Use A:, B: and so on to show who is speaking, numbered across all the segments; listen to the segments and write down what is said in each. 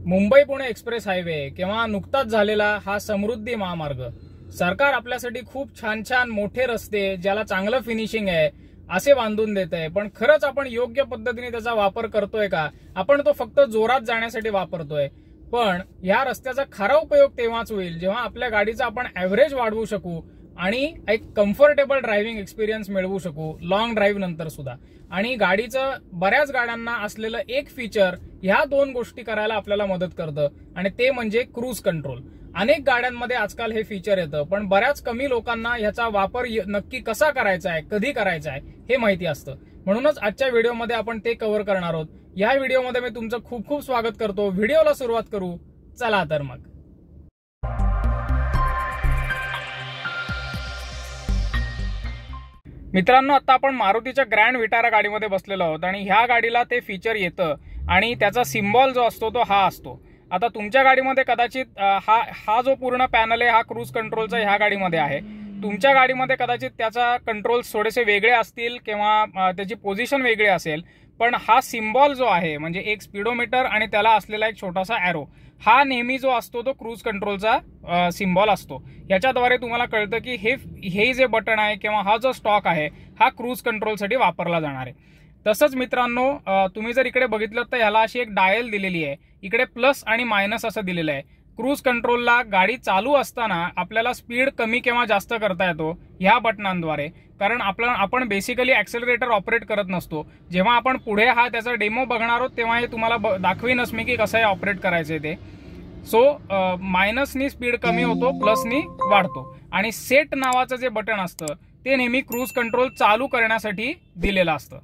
A: Mumbai Pune express highway किंवा नुकताच झालेला हा समृद्धी महामार्ग, सरकार आपल्यासाठी खूप छान छान मोठे रस्ते ज्याला चांगलं फिनिशिंग आहे असे बांधून देत आहे, पण खरंच आपण योग्य पद्धतीने त्याचा वापर करतोय का? आपण तो फक्त जोरात जाण्यासाठी वापरतोय. पण या रस्त्याचा खरा उपयोग तेव्हाच होईल जेव्हा आपल्या गाडीचा आपण ऍव्हरेज वाढवू शकू आणि एक कम्फर्टेबल ड्रायव्हिंग एक्सपिरियन्स मिळवू शकू लॉंग ड्राईव्ह नंतर सुद्धा. आणि गाडीचं बऱ्याच गाड्यांना असलेलं एक फीचर ह्या दोन गोष्टी करायला आपल्याला मदत करतं आणि ते म्हणजे क्रूज कंट्रोल. अनेक गाड्यांमध्ये आजकाल हे फीचर येतं, पण बऱ्याच कमी लोकांना ह्याचा वापर नक्की कसा करायचा आहे, कधी करायचा आहे हे माहिती असतं. म्हणूनच आजच्या व्हिडिओमध्ये आपण ते कव्हर करणार आहोत. या व्हिडिओमध्ये मी तुमचं खूप खूप स्वागत करतो. व्हिडिओला सुरुवात करू, चला तर मग. मित्रांनो, आता आपण मारुतीच्या ग्रँड विटारा गाडीमध्ये बसलेलो आहोत आणि ह्या गाडीला ते फीचर येतं आणि त्याचा सिम्बॉल जो असतो तो हा असतो. आता तुमच्या गाडीमध्ये कदाचित हा जो पूर्ण पॅनल आहे हा क्रूज कंट्रोलचा ह्या गाडीमध्ये आहे. तुमच्या गाडीमध्ये कदाचित त्याचा कंट्रोल्स थोडेसे वेगळे असतील किंवा त्याची पोझिशन वेगळी असेल, पण हा सिम्बॉल जो आहे म्हणजे एक स्पीडोमीटर आणि त्याला असलेला एक छोटासा ॲरो, हा नेहमी जो असतो तो क्रूज कंट्रोलचा सिम्बॉल असतो. याच्याद्वारे तुम्हाला कळतं की हे जे बटन आहे किंवा हा जो स्टॉक आहे हा क्रूज कंट्रोलसाठी वापरला जाणार आहे. तसंच मित्रांनो, तुम्ही जर इकडे बघितलं तर ह्याला अशी एक डायल दिलेली आहे. इकडे प्लस आणि मायनस असं दिलेलं आहे. क्रूज कंट्रोलला गाडी चालू असताना आपल्याला स्पीड कमी किंवा जास्त करता येतो ह्या बटनांद्वारे, कारण आपण बेसिकली ऍक्सेलरेटर ऑपरेट करत नसतो. जेव्हा आपण पुढे हा त्याचा डेमो बघणार आहोत तेव्हा हे तुम्हाला दाखवीनच मी की कसं हे ऑपरेट करायचंय ते. सो मायनसनी स्पीड कमी होतो, प्लसनी वाढतो. आणि सेट नावाचं जे बटन असतं ते नेहमी क्रूज कंट्रोल चालू करण्यासाठी दिलेलं असतं.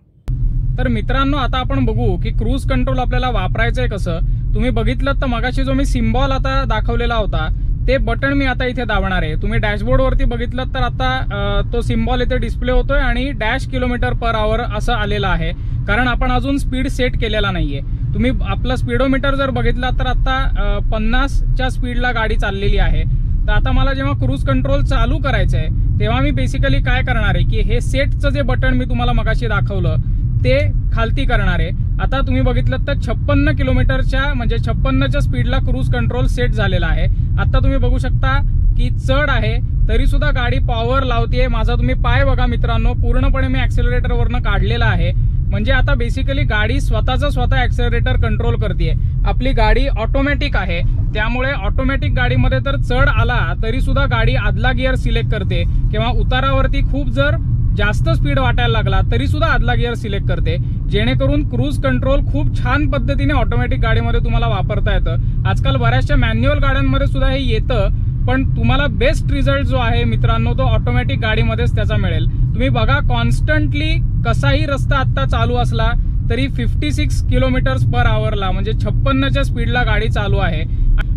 A: तर मित्रांनो, आता आपण बघू की क्रूज कंट्रोल आपल्याला वापरायचंय कसं. तुम्ही बघितलं तर मगाशी जो मी सिम्बॉल आता दाखवलेला होता ते बटन मी आता इथे दाबणार आहे. तुम्ही डॅशबोर्डवरती बघितलं तर आता तो सिम्बॉल इथे डिस्प्ले होतोय आणि डॅश किलोमीटर पर आवर असं आलेलं आहे, कारण आपण अजून स्पीड सेट केलेला नाहीये. तुम्ही आपलं स्पीडोमीटर जर बघितला तर आता 50च्या स्पीडला गाडी चाललेली आहे. तर आता मला जेव्हा क्रूज कंट्रोल चालू करायचं आहे तेव्हा मी बेसिकली काय करणार आहे की हे सेटचं जे बटन मी तुम्हाला मगाशी दाखवलं ते खालती करणार आहे. आता तुम्ही बघितलं तर 56 किलोमीटरच्या म्हणजे 56च्या स्पीडला क्रूज कंट्रोल सेट झालेला आहे. आता तुम्ही बघू शकता की चढ आहे तरी सुद्धा गाडी पॉवर लावतीये. माझा तुम्ही पाय बघा मित्रांनो, पूर्णपणे मी ऍक्सेलरेटरवरनं काढलेला आहे. म्हणजे आता बेसिकली गाडी स्वतः ऍक्सेलरेटर कंट्रोल करते. आपली गाडी ऑटोमॅटिक आहे, त्यामुळे ऑटोमॅटिक गाडीमध्ये तर चढ आला तरी सुद्धा गाडी आदला गिअर सिलेक्ट करते किंवा उतारावरती खूप जर जास्त स्पीड वाटायला लागला तरी सुद्धा आदला गिअर सिलेक्ट करते, जेणेकरून क्रूज कंट्रोल खूप छान पद्धतीने ऑटोमॅटिक गाडीमध्ये तुम्हाला वापरता येतं. आजकाल बऱ्याचशा मॅन्युअल गाड्यांमध्ये सुद्धा हे येतं, पण तुम्हाला बेस्ट रिझल्ट जो आहे मित्रांनो तो ऑटोमॅटिक गाडीमध्येच त्याचा मिळेल. तुम्ही बघा, कॉन्स्टंटली कसाही रस्ता आता चालू असला तरी 56 किलोमीटर्स पर आवरला म्हणजे 56च्या स्पीडला गाडी चालू आहे.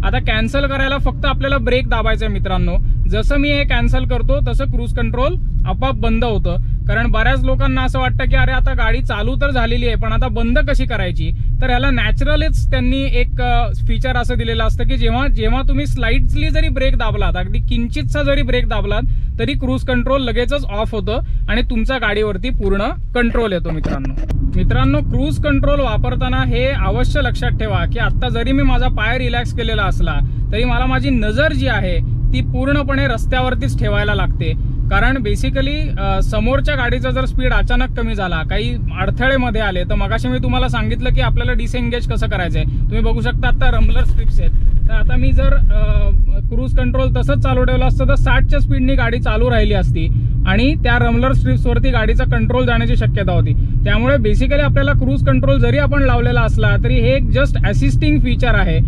A: आता कॅन्सल करायला फक्त आपल्याला ब्रेक दाबायचा मित्रांनो. जसं मी हे कॅन्सल करतो तसं क्रूज कंट्रोल आपोआप बंद होतं, कारण बऱ्याच लोकांना असं वाटतं की अरे आता गाडी चालू तर झालेली आहे पण आता बंद कशी करायची. तर याला नॅचरलच त्यांनी एक फीचर असं दिलेलं असतं की जेव्हा तुम्ही स्लाइडली जरी ब्रेक दाबलात, अगदी किंचितसा जरी ब्रेक दाबलात तरी क्रूज कंट्रोल लगेचच ऑफ होतं आणि तुमच्या गाडीवरती पूर्ण कंट्रोल येतो. मित्रांनो, क्रूज कंट्रोल वापरताना हे अवश्य लक्षात ठेवा की आता जरी मी माझा पाय रिलॅक्स केलेला असला तरी मला माझी नजर जी आहे ती पूर्णपणे रस्त्यावरतीच ठेवायला लागते, कारण बेसिकली समोरच्या गाडीचा जर स्पीड अचानक कमी झाला, काही अडथळे मध्ये आले, तर मगाशी मी तुम्हाला सांगितलं की आपल्याला डिसएंगेज कसं करायचंय. तुम्ही बघू शकता आता रमलर स्ट्रिप्स आहेत. तर आता मी जर क्रूज कंट्रोल तसंच चालू ठेवलं असतं तर 60च्या स्पीडनी गाडी चालू राहिली असती आणि त्या रमलर स्ट्रिप्सवरती गाडीचा कंट्रोल जाण्याची शक्यता होती. त्यामुळे बेसिकली आपल्याला क्रूज कंट्रोल जरी आपण लावलेला असला तरी हे एक जस्ट असिस्टिंग फीचर आहे.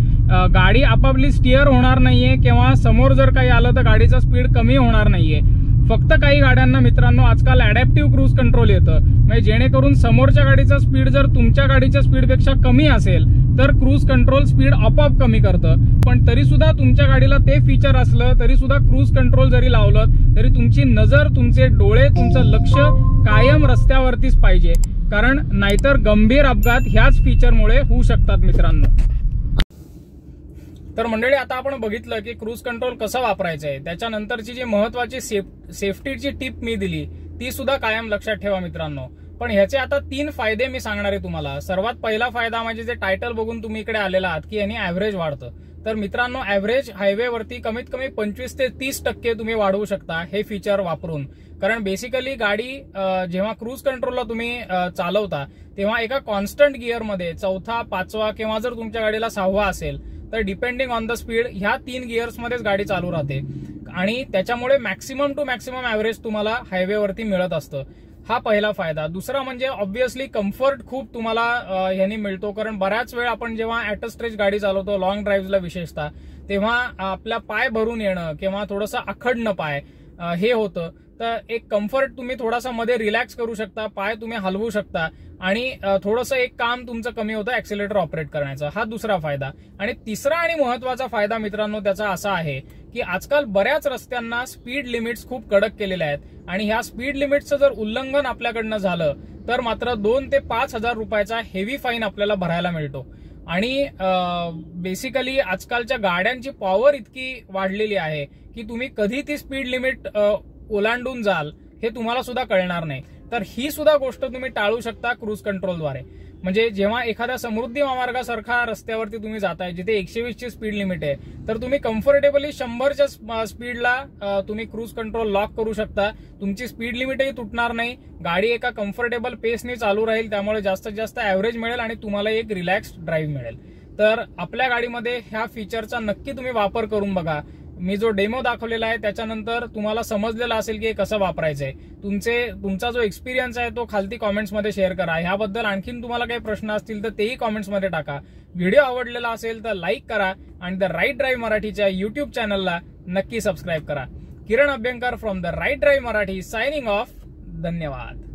A: गाडी आपापली स्टिअर होणार नाहीये किंवा समोर जर काही आलं तर गाडीचा स्पीड कमी होणार नाहीये. फक्त काही गाड्यांना मित्रांनो आजकाल अडॅप्टिव्ह क्रूज कंट्रोल येतं, म्हणजे जेणेकरून समोरच्या गाडीचा स्पीड जर तुमच्या गाडीच्या स्पीडपेक्षा कमी असेल तर क्रूज कंट्रोल स्पीड आपोआप कमी करतं. पण तरी सुद्धा तुमच्या गाडीला ते फीचर असलं तरी सुद्धा क्रूज कंट्रोल जरी लावलं तरी तुमची नजर, तुमचे डोळे, तुमचं लक्ष कायम रस्त्यावरतीच पाहिजे, कारण नाहीतर गंभीर अपघात ह्याच फीचरमुळे होऊ शकतात मित्रांनो. तर मंडळी, आता आपण बघितलं की क्रूज कंट्रोल कसं वापरायचं आहे. त्याच्यानंतरची जी महत्वाची सेफ्टीची टिप मी दिली ती सुद्धा कायम लक्षात ठेवा मित्रांनो. पण ह्याचे आता 3 फायदे मी सांगणार आहे तुम्हाला. सर्वात पहिला फायदा म्हणजे जे टायटल बघून तुम्ही इकडे आलेला आहात की यांनी ऍव्हरेज वाढतं. तर मित्रांनो, ऍव्हरेज हायवेवरती कमीत कमी 25 ते 30% तुम्ही वाढवू शकता हे फीचर वापरून. कारण बेसिकली गाडी जेव्हा क्रूज कंट्रोलला तुम्ही चालवता तेव्हा एका कॉन्स्टंट गिअरमध्ये 4था, 5वा किंवा जर तुमच्या गाडीला 6वा असेल तर डिपेंडिंग ऑन द स्पीड ह्या 3 गिअर्समध्येच गाडी चालू राहते आणि त्याच्यामुळे मॅक्सिमम टू मॅक्सिमम ऍव्हरेज तुम्हाला हायवेवरती मिळत असतं. हा पहिला फायदा. दुसरा म्हणजे ऑब्व्हियसली कम्फर्ट खूप तुम्हाला ह्यानी मिळतो. कारण बऱ्याच वेळ आपण जेव्हा ॲट अ स्ट्रेच गाडी चालवतो, लॉंग ड्राईव्हला विशेषतः, तेव्हा आपल्या पाय भरून येणं किंवा थोडंसं आखडणं पाय हे होतं. तर एक कम्फर्ट तुम्ही थोडासा मध्ये रिलॅक्स करू शकता, पाय तुम्ही हलवू शकता आणि थोडंसं एक काम तुमचं कमी होतं ऍक्सिलेटर ऑपरेट करण्याचा. हा दुसरा फायदा. आणि तिसरा आणि महत्वाचा फायदा मित्रांनो त्याचा असा आहे की आजकाल बऱ्याच रस्त्यांना स्पीड लिमिट्स खूप कडक केलेल्या आहेत आणि ह्या स्पीड लिमिटचं जर उल्लंघन आपल्याकडनं झालं तर मात्र 2 ते 5,000 रुपयाचा हेवी फाईन आपल्याला भरायला मिळतो. आणि बेसिकली आजकालच्या गाड्यांची पॉवर इतकी वाढलेली आहे की तुम्ही कधी ती स्पीड लिमिट ओलांडून जाल हे तुम्हाला सुद्धा कळणार नाही. तर ही सुद्धा गोष्ट तुम्ही टाळू शकता क्रूज कंट्रोलद्वारे. म्हणजे जेव्हा एखाद्या समृद्धी महामार्गासारखा रस्त्यावरती तुम्ही जाताय जिथे 120 ची स्पीड लिमिट आहे तर तुम्ही कम्फर्टेबली 100च्या स्पीडला तुम्ही क्रूज कंट्रोल लॉक करू शकता. तुमची स्पीड लिमिटही तुटणार नाही, गाडी एका कम्फर्टेबल पेसने चालू राहील, त्यामुळे जास्तीत जास्त ऍव्हरेज मिळेल आणि तुम्हाला एक रिलॅक्स्ड ड्राईव्ह मिळेल. तर आपल्या गाडीमध्ये ह्या फीचरचा नक्की तुम्ही वापर करून बघा. मी जो डेमो दाखवलेला आहे त्याच्यानंतर तुम्हाला समजलेलं असेल की हे कसं वापरायचंय. तुमचा जो एक्सपिरियन्स आहे तो खालती कॉमेंट्समध्ये शेअर करा. ह्याबद्दल आणखीन तुम्हाला काही प्रश्न असतील तर तेही कॉमेंट्समध्ये टाका. व्हिडिओ आवडलेला असेल तर लाईक करा आणि द राईट ड्राईव्ह मराठीच्या युट्यूब चॅनलला नक्की सबस्क्राईब करा. Kiran Abhyankar from the Right Drive Marathi signing off. धन्यवाद.